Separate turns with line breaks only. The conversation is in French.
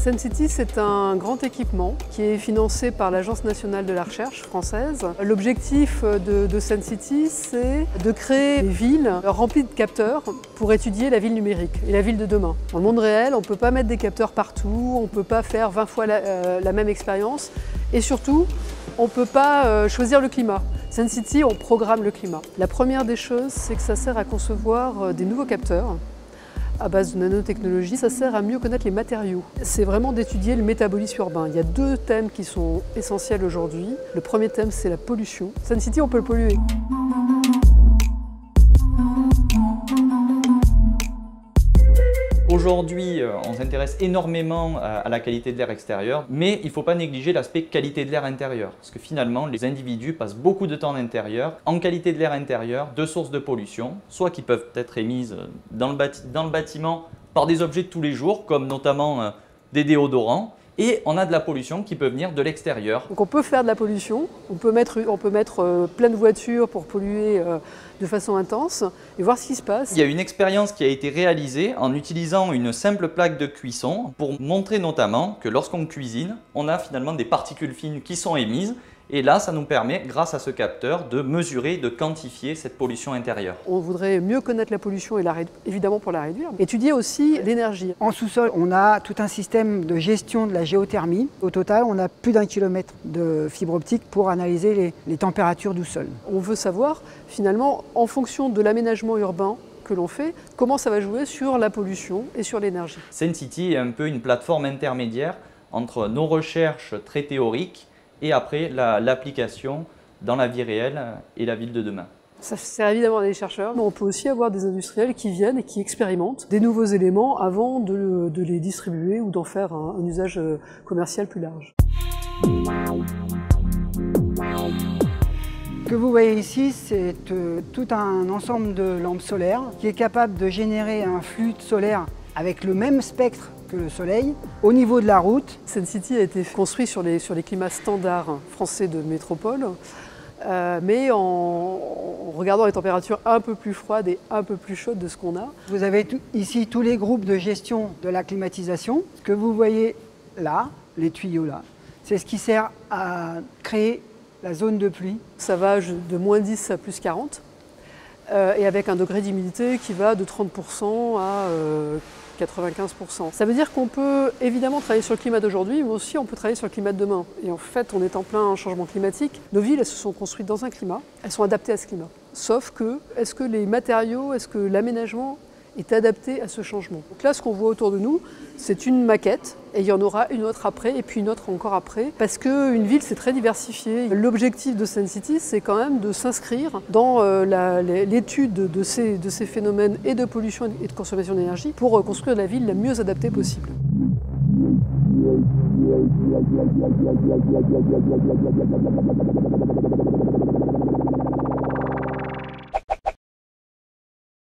Sun City, c'est un grand équipement qui est financé par l'Agence nationale de la recherche française. L'objectif de Sun City, c'est de créer des villes remplies de capteurs pour étudier la ville numérique et la ville de demain. Dans le monde réel, on ne peut pas mettre des capteurs partout, on ne peut pas faire 20 fois la même expérience et surtout, on ne peut pas choisir le climat. Sun City, on programme le climat. La première des choses, c'est que ça sert à concevoir des nouveaux capteurs à base de nanotechnologie. Ça sert à mieux connaître les matériaux. C'est vraiment d'étudier le métabolisme urbain. Il y a deux thèmes qui sont essentiels aujourd'hui. Le premier thème, c'est la pollution. Sun City, on peut le polluer.
Aujourd'hui, on s'intéresse énormément à la qualité de l'air extérieur, mais il ne faut pas négliger l'aspect qualité de l'air intérieur. Parce que finalement, les individus passent beaucoup de temps en intérieur. En qualité de l'air intérieur, deux sources de pollution, soit qui peuvent être émises dans le bâtiment par des objets de tous les jours, comme notamment des déodorants, et on a de la pollution qui peut venir de l'extérieur.
Donc on peut faire de la pollution, on peut mettre plein de voitures pour polluer de façon intense et voir ce qui se passe.
Il y a une expérience qui a été réalisée en utilisant une simple plaque de cuisson pour montrer notamment que lorsqu'on cuisine, on a finalement des particules fines qui sont émises. Et là, ça nous permet, grâce à ce capteur, de mesurer, de quantifier cette pollution intérieure.
On voudrait mieux connaître la pollution et évidemment pour la réduire. Étudier aussi l'énergie.
En sous-sol, on a tout un système de gestion de la géothermie. Au total, on a plus d'1 kilomètre de fibre optique pour analyser les températures du sol.
On veut savoir, finalement, en fonction de l'aménagement urbain que l'on fait, comment ça va jouer sur la pollution et sur l'énergie.
Sun City est un peu une plateforme intermédiaire entre nos recherches très théoriques et après l'application dans la vie réelle et la ville de demain.
Ça sert évidemment à des chercheurs, mais on peut aussi avoir des industriels qui viennent et qui expérimentent des nouveaux éléments avant de les distribuer ou d'en faire un usage commercial plus large.
Ce que vous voyez ici, c'est tout un ensemble de lampes solaires qui est capable de générer un flux solaire avec le même spectre que le soleil, au niveau de la route.
Sun City a été construit sur les climats standards français de métropole, mais en regardant les températures un peu plus froides et un peu plus chaudes de ce qu'on a.
Vous avez ici tous les groupes de gestion de la climatisation. Ce que vous voyez là, les tuyaux là, c'est ce qui sert à créer la zone de pluie.
Ça va de moins 10 à plus 40, et avec un degré d'humidité qui va de 30% à 95%. Ça veut dire qu'on peut évidemment travailler sur le climat d'aujourd'hui, mais aussi on peut travailler sur le climat de demain. Et en fait, on est en plein changement climatique. Nos villes, elles se sont construites dans un climat, elles sont adaptées à ce climat. Sauf que, est-ce que les matériaux, est-ce que l'aménagement est adapté à ce changement? Donc là, ce qu'on voit autour de nous, c'est une maquette, et il y en aura une autre après, et puis une autre encore après, parce qu'une ville, c'est très diversifié. L'objectif de Sun City, c'est quand même de s'inscrire dans l'étude de ces phénomènes et de pollution et de consommation d'énergie pour construire la ville la mieux adaptée possible.